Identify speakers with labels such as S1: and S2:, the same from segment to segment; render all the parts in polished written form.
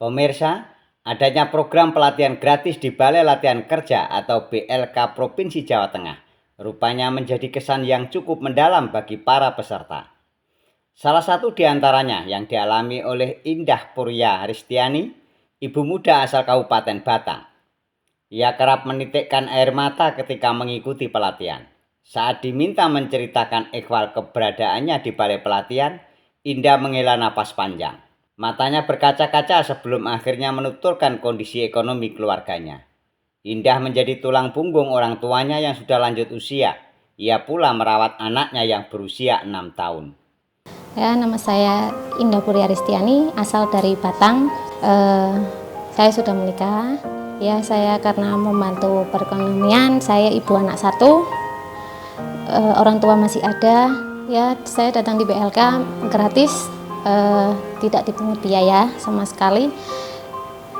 S1: Pemirsa, adanya program pelatihan gratis di Balai Latihan Kerja atau BLK Provinsi Jawa Tengah rupanya menjadi kesan yang cukup mendalam bagi para peserta. Salah satu di antaranya yang dialami oleh Indah Purya Ristiani, ibu muda asal Kabupaten Batang. Ia kerap menitikkan air mata ketika mengikuti pelatihan. Saat diminta menceritakan ikhwal keberadaannya di balai pelatihan, Indah menghela napas panjang. Matanya berkaca-kaca sebelum akhirnya menuturkan kondisi ekonomi keluarganya. Indah menjadi tulang punggung orang tuanya yang sudah lanjut usia. Ia pula merawat anaknya yang berusia 6 tahun.
S2: Ya, nama saya Indah Purya Ristiani, asal dari Batang. Saya sudah menikah. Ya, saya karena membantu perekonomian, saya ibu anak satu. Orang tua masih ada. Ya, saya datang di BLK gratis, tidak dipungut biaya sama sekali.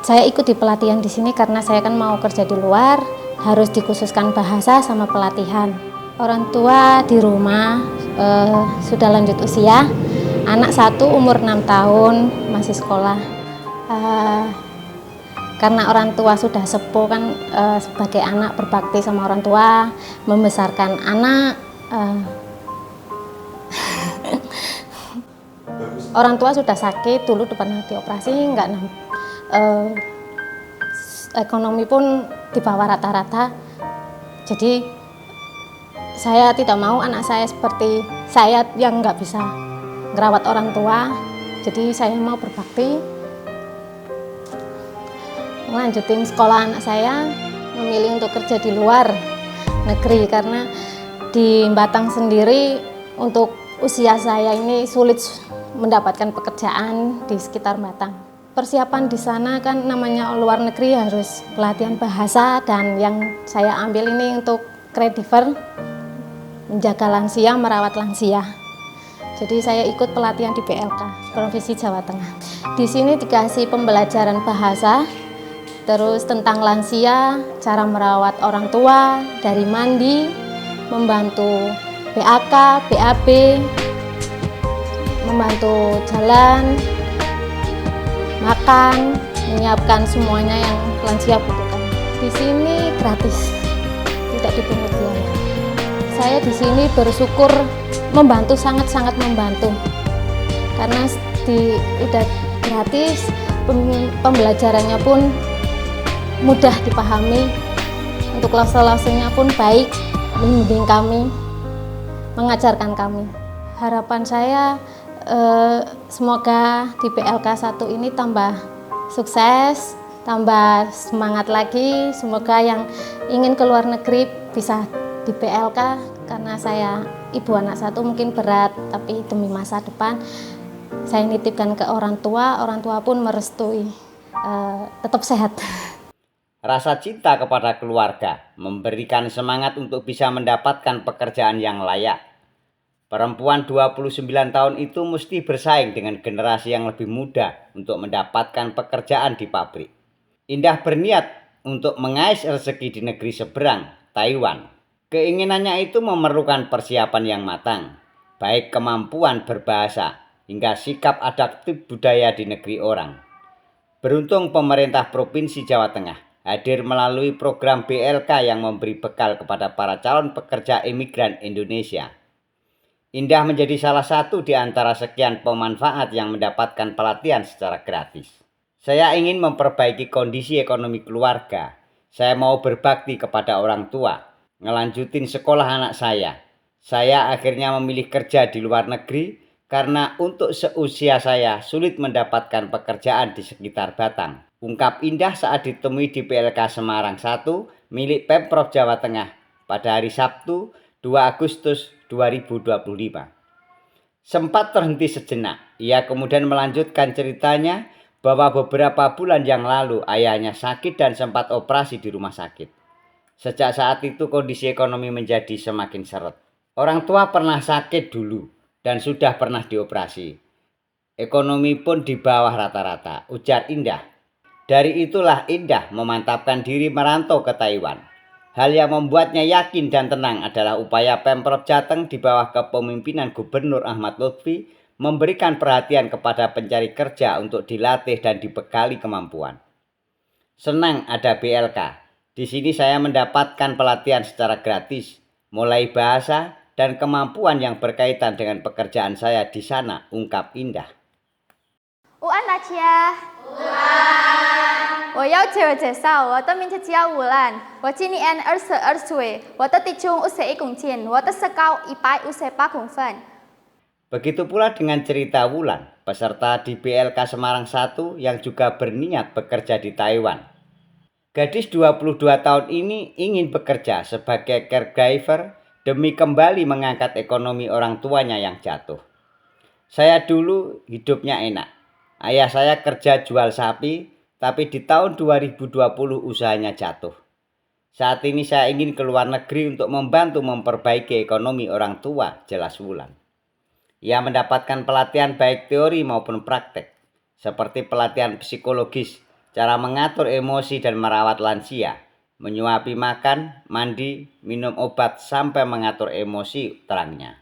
S2: Saya ikut di pelatihan di sini karena saya kan mau kerja di luar, harus dikhususkan bahasa sama pelatihan. Orang tua di rumah sudah lanjut usia, anak satu umur 6 tahun masih sekolah. Karena orang tua sudah sepuh kan, sebagai anak berbakti sama orang tua, membesarkan anak. Orang tua sudah sakit dulu pernah dioperasi, ekonomi pun di bawah rata-rata. Jadi saya tidak mau anak saya seperti saya yang nggak bisa ngerawat orang tua. Jadi saya mau berbakti, melanjutin sekolah anak saya, memilih untuk kerja di luar negeri karena di Batang sendiri untuk usia saya ini sulit mendapatkan pekerjaan di sekitar Batang. Persiapan di sana kan namanya luar negeri harus pelatihan bahasa, dan yang saya ambil ini untuk caregiver, menjaga lansia, merawat lansia. Jadi saya ikut pelatihan di BLK Provinsi Jawa Tengah. Di sini dikasih pembelajaran bahasa, terus tentang lansia, cara merawat orang tua, dari mandi, membantu BAK, BAB, membantu jalan, makan, menyiapkan semuanya yang lansia butuhkan. Di sini gratis, tidak dipungut biaya. Saya di sini bersyukur membantu, sangat-sangat membantu. Karena udah gratis, pembelajarannya pun mudah dipahami. Untuk lesson-lessonnya pun baik, membimbing kami, mengajarkan kami. Harapan saya semoga di BLK 1 ini tambah sukses, tambah semangat lagi. Semoga yang ingin ke luar negeri bisa di BLK, karena saya ibu anak satu mungkin berat, tapi demi masa depan saya nitipkan ke orang tua pun merestui, tetap sehat.
S1: Rasa cinta kepada keluarga memberikan semangat untuk bisa mendapatkan pekerjaan yang layak. Perempuan 29 tahun itu mesti bersaing dengan generasi yang lebih muda untuk mendapatkan pekerjaan di pabrik. Indah berniat untuk mengais rezeki di negeri seberang, Taiwan. Keinginannya itu memerlukan persiapan yang matang, baik kemampuan berbahasa hingga sikap adaptif budaya di negeri orang. Beruntung pemerintah Provinsi Jawa Tengah hadir melalui program BLK yang memberi bekal kepada para calon pekerja imigran Indonesia. Indah menjadi salah satu di antara sekian pemanfaat yang mendapatkan pelatihan secara gratis. Saya ingin memperbaiki kondisi ekonomi keluarga. Saya mau berbakti kepada orang tua, ngelanjutin sekolah anak saya. Saya akhirnya memilih kerja di luar negeri karena untuk seusia saya sulit mendapatkan pekerjaan di sekitar Batang. Ungkap Indah saat ditemui di BLK Semarang 1 milik Pemprov Jawa Tengah pada hari Sabtu 2 Agustus 2025. Sempat terhenti sejenak, ia kemudian melanjutkan ceritanya bahwa beberapa bulan yang lalu ayahnya sakit dan sempat operasi di rumah sakit. Sejak saat itu kondisi ekonomi menjadi semakin seret. Orang tua pernah sakit dulu dan sudah pernah dioperasi. Ekonomi pun di bawah rata-rata, ujar Indah. Dari itulah Indah memantapkan diri merantau ke Taiwan. Hal yang membuatnya yakin dan tenang adalah upaya Pemprov Jateng di bawah kepemimpinan Gubernur Ahmad Lutfi memberikan perhatian kepada pencari kerja untuk dilatih dan dibekali kemampuan. Senang ada BLK. Di sini saya mendapatkan pelatihan secara gratis, mulai bahasa dan kemampuan yang berkaitan dengan pekerjaan saya di sana, ungkap Indah.
S3: 午安，大家。午安。我要自我介绍，我的名字叫吴兰，我今年22岁，我的体重51公斤，我的身高158公分。
S1: Begitu pula dengan cerita Wulan, peserta di BLK Semarang 1 yang juga berniat bekerja di Taiwan. Gadis 22 tahun ini ingin bekerja sebagai caregiver demi kembali mengangkat ekonomi orang tuanya yang jatuh. Saya dulu hidupnya enak. Ayah saya kerja jual sapi, tapi di tahun 2020 usahanya jatuh. Saat ini saya ingin ke luar negeri untuk membantu memperbaiki ekonomi orang tua, jelas Wulan. Ia mendapatkan pelatihan baik teori maupun praktek, seperti pelatihan psikologis, cara mengatur emosi dan merawat lansia, menyuapi makan, mandi, minum obat, sampai mengatur emosi, terangnya.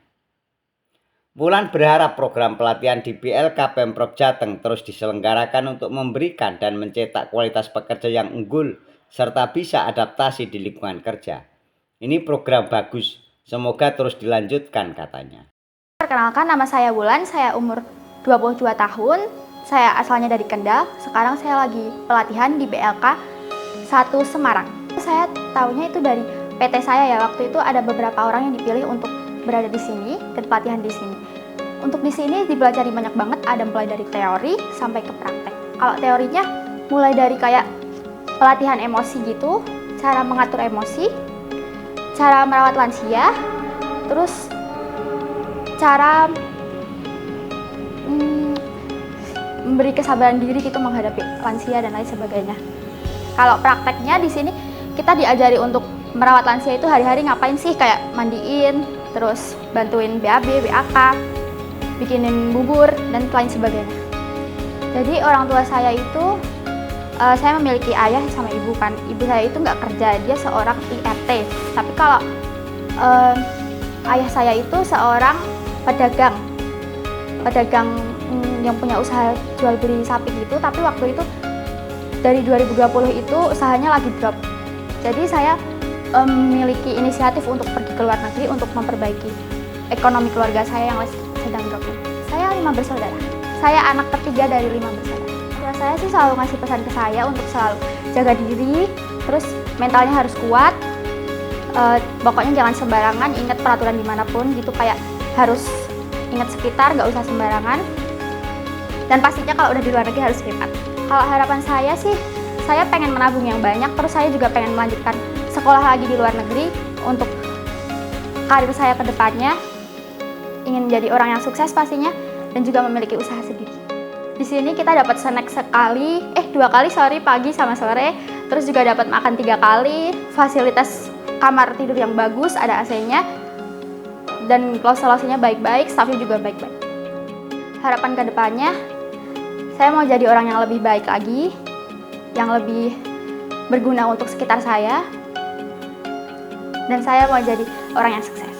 S1: Wulan berharap program pelatihan di BLK Pemprov Jateng terus diselenggarakan untuk memberikan dan mencetak kualitas pekerja yang unggul, serta bisa adaptasi di lingkungan kerja. Ini program bagus, semoga terus dilanjutkan, katanya.
S3: Perkenalkan, nama saya Wulan, saya umur 22 tahun, saya asalnya dari Kendal, sekarang saya lagi pelatihan di BLK 1 Semarang. Saya tahunya itu dari PT saya ya, waktu itu ada beberapa orang yang dipilih untuk berada di sini dan pelatihan di sini. Untuk di sini dipelajari banyak banget, ada mulai dari teori sampai ke praktek. Kalau teorinya mulai dari kayak pelatihan emosi gitu, cara mengatur emosi, cara merawat lansia, terus cara memberi kesabaran diri gitu menghadapi lansia dan lain sebagainya. Kalau prakteknya di sini kita diajari untuk merawat lansia itu hari-hari ngapain sih, kayak mandiin, terus bantuin BAB, BAK, bikinin bubur dan lain sebagainya. Jadi orang tua saya itu, saya memiliki ayah sama ibu kan. Ibu saya itu nggak kerja, dia seorang IRT. Tapi kalau ayah saya itu seorang pedagang yang punya usaha jual beli sapi gitu, tapi waktu itu dari 2020 itu usahanya lagi drop. Jadi saya memiliki inisiatif untuk pergi ke luar negeri untuk memperbaiki ekonomi keluarga saya yang sedang drop. Saya 5 bersaudara. Saya anak ketiga dari 5 bersaudara. Tua saya sih selalu ngasih pesan ke saya untuk selalu jaga diri, terus mentalnya harus kuat. Pokoknya jangan sembarangan, ingat peraturan dimanapun gitu, kayak harus ingat sekitar, nggak usah sembarangan. Dan pastinya kalau udah di luar negeri harus hebat. Kalau harapan saya sih, saya pengen menabung yang banyak, terus saya juga pengen melanjutkan sekolah lagi di luar negeri untuk karir saya ke depannya. Ingin menjadi orang yang sukses pastinya, dan juga memiliki usaha sendiri. Di sini kita dapat snack 2 kali, pagi sama sore, terus juga dapat makan 3 kali, fasilitas kamar tidur yang bagus, ada AC-nya, dan solusinya baik-baik, staffnya juga baik-baik. Harapan ke depannya, saya mau jadi orang yang lebih baik lagi, yang lebih berguna untuk sekitar saya, dan saya mau jadi orang yang sukses.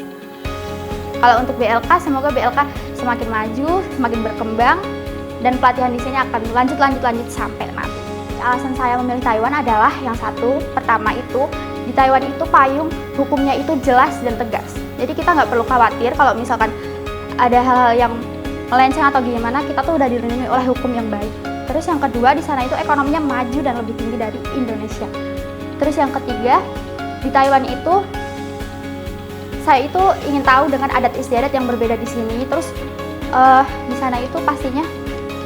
S3: Kalau untuk BLK, semoga BLK semakin maju, semakin berkembang, dan pelatihan di sini akan lanjut sampai nanti. Alasan saya memilih Taiwan adalah yang satu, pertama itu di Taiwan itu payung hukumnya itu jelas dan tegas. Jadi kita nggak perlu khawatir kalau misalkan ada hal-hal yang melenceng atau gimana, kita tuh udah dilindungi oleh hukum yang baik. Terus yang kedua, di sana itu ekonominya maju dan lebih tinggi dari Indonesia. Terus yang ketiga, di Taiwan itu saya itu ingin tahu dengan adat istiadat yang berbeda di sini. Terus di sana itu pastinya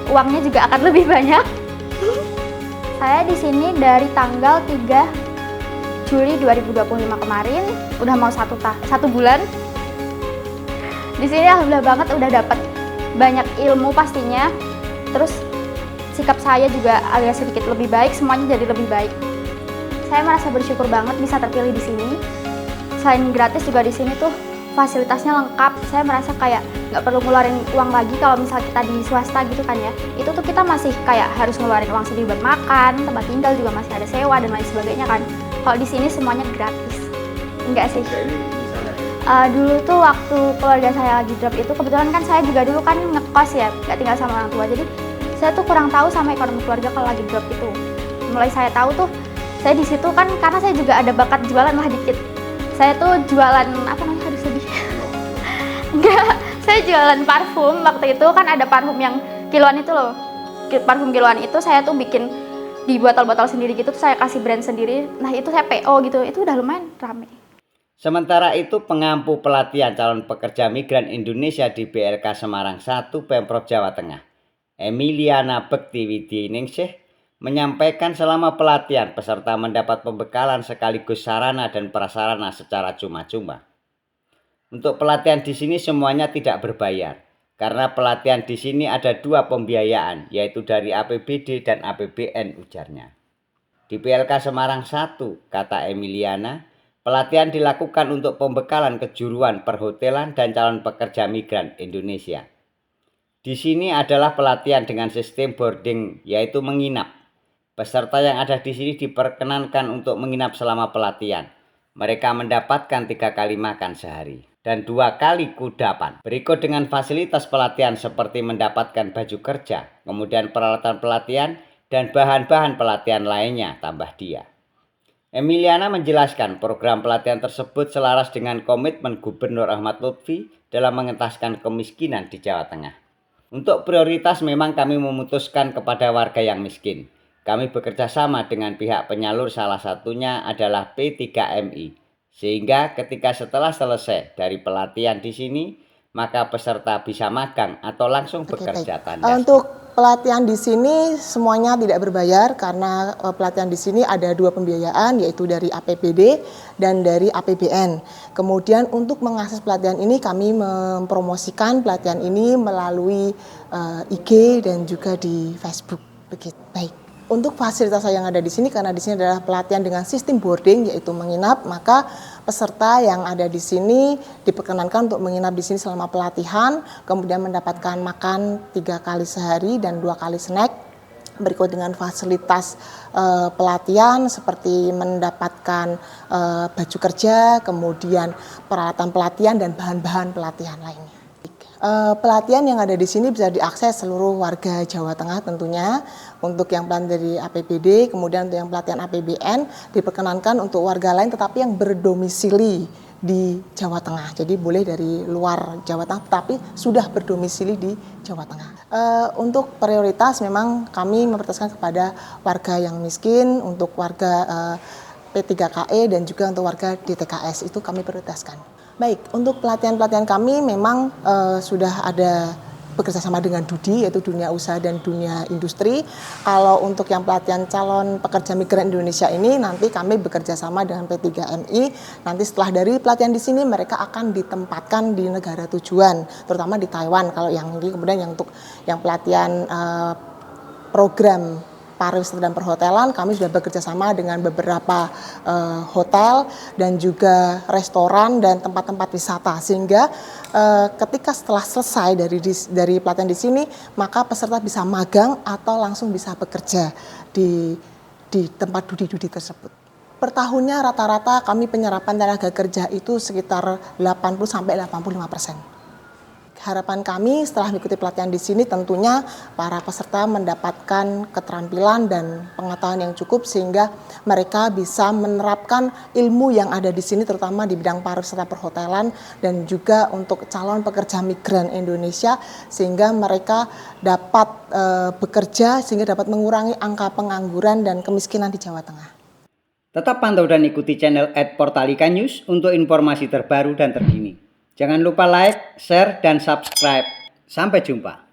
S3: uangnya juga akan lebih banyak. Saya di sini dari tanggal 3 Juli 2025 kemarin, udah mau satu bulan. Di sini alhamdulillah banget udah dapat banyak ilmu pastinya. Terus sikap saya juga agak sedikit lebih baik, semuanya jadi lebih baik. Saya merasa bersyukur banget bisa terpilih di sini. Selain gratis juga di sini tuh fasilitasnya lengkap. Saya merasa kayak nggak perlu ngeluarin uang lagi kalau misal kita di swasta gitu kan ya. Itu tuh kita masih kayak harus ngeluarin uang sendiri buat makan, tempat tinggal juga masih ada sewa dan lain sebagainya kan. Kalau di sini semuanya gratis. Enggak sih. Dulu tuh waktu keluarga saya lagi drop itu, kebetulan kan saya juga dulu kan ngekos ya, nggak tinggal sama orang tua. Jadi saya tuh kurang tahu sama ekonomi keluarga kalau lagi drop itu. Mulai saya tahu tuh, saya di situ kan karena saya juga ada bakat jualan lah dikit. Saya tuh jualan apa namanya, aduh sedih. Enggak, saya jualan parfum. Waktu itu kan ada parfum yang kiloan itu loh. Parfum kiloan itu saya tuh bikin di botol-botol sendiri gitu, saya kasih brand sendiri. Nah itu saya PO gitu, itu udah lumayan rame.
S1: Sementara itu, pengampu pelatihan calon pekerja migran Indonesia di BLK Semarang 1 Pemprov Jawa Tengah, Emiliana Bektiwidiningsih, menyampaikan selama pelatihan peserta mendapat pembekalan sekaligus sarana dan prasarana secara cuma-cuma. Untuk pelatihan di sini semuanya tidak berbayar, karena pelatihan di sini ada 2 pembiayaan, yaitu dari APBD dan APBN, ujarnya. Di BLK Semarang 1, kata Emiliana, pelatihan dilakukan untuk pembekalan kejuruan perhotelan dan calon pekerja migran Indonesia. Di sini adalah pelatihan dengan sistem boarding, yaitu menginap. Peserta yang ada di sini diperkenankan untuk menginap selama pelatihan. Mereka mendapatkan 3 kali makan sehari dan 2 kali kudapan. Berikut dengan fasilitas pelatihan seperti mendapatkan baju kerja, kemudian peralatan pelatihan, dan bahan-bahan pelatihan lainnya, tambah dia. Emiliana menjelaskan program pelatihan tersebut selaras dengan komitmen Gubernur Ahmad Lutfi dalam mengentaskan kemiskinan di Jawa Tengah. Untuk prioritas memang kami memutuskan kepada warga yang miskin. Kami bekerja sama dengan pihak penyalur, salah satunya adalah P3MI. Sehingga ketika setelah selesai dari pelatihan di sini, maka peserta bisa magang atau langsung bekerja tandas.
S4: Untuk pelatihan di sini semuanya tidak berbayar karena pelatihan di sini ada 2 pembiayaan, yaitu dari APBD dan dari APBN. Kemudian untuk mengakses pelatihan ini kami mempromosikan pelatihan ini melalui IG dan juga di Facebook. Begitu. Baik. Untuk fasilitas yang ada di sini, karena di sini adalah pelatihan dengan sistem boarding, yaitu menginap, maka peserta yang ada di sini diperkenankan untuk menginap di sini selama pelatihan, kemudian mendapatkan makan 3 kali sehari dan 2 kali snack. Berikut dengan fasilitas pelatihan seperti mendapatkan baju kerja, kemudian peralatan pelatihan dan bahan-bahan pelatihan lainnya. Pelatihan yang ada di sini bisa diakses seluruh warga Jawa Tengah tentunya. Untuk yang pelatihan dari APBD, kemudian untuk yang pelatihan APBN diperkenankan untuk warga lain tetapi yang berdomisili di Jawa Tengah. Jadi boleh dari luar Jawa Tengah tapi sudah berdomisili di Jawa Tengah. Untuk prioritas memang kami memprioritaskan kepada warga yang miskin, untuk warga P3KE dan juga untuk warga DTKS, itu kami prioritaskan. Baik, untuk pelatihan-pelatihan kami memang sudah ada bekerja sama dengan DUDI, yaitu dunia usaha dan dunia industri. Kalau untuk yang pelatihan calon pekerja migran Indonesia ini, nanti kami bekerja sama dengan P3MI. Nanti setelah dari pelatihan di sini, mereka akan ditempatkan di negara tujuan, terutama di Taiwan. Kalau yang ini, kemudian yang untuk yang pelatihan program pariwisata dan perhotelan, kami sudah bekerja sama dengan beberapa hotel dan juga restoran dan tempat-tempat wisata, sehingga ketika setelah selesai dari pelatihan di sini, maka peserta bisa magang atau langsung bisa bekerja di tempat dudi-dudi tersebut. Per tahunnya rata-rata kami penyerapan tenaga kerja itu sekitar 80-85%. Harapan kami setelah mengikuti pelatihan di sini tentunya para peserta mendapatkan keterampilan dan pengetahuan yang cukup sehingga mereka bisa menerapkan ilmu yang ada di sini, terutama di bidang pariwisata perhotelan dan juga untuk calon pekerja migran Indonesia, sehingga mereka dapat bekerja sehingga dapat mengurangi angka pengangguran dan kemiskinan di Jawa Tengah.
S1: Tetap pantau dan ikuti channel @Portalika News untuk informasi terbaru dan terkini. Jangan lupa like, share, dan subscribe. Sampai jumpa.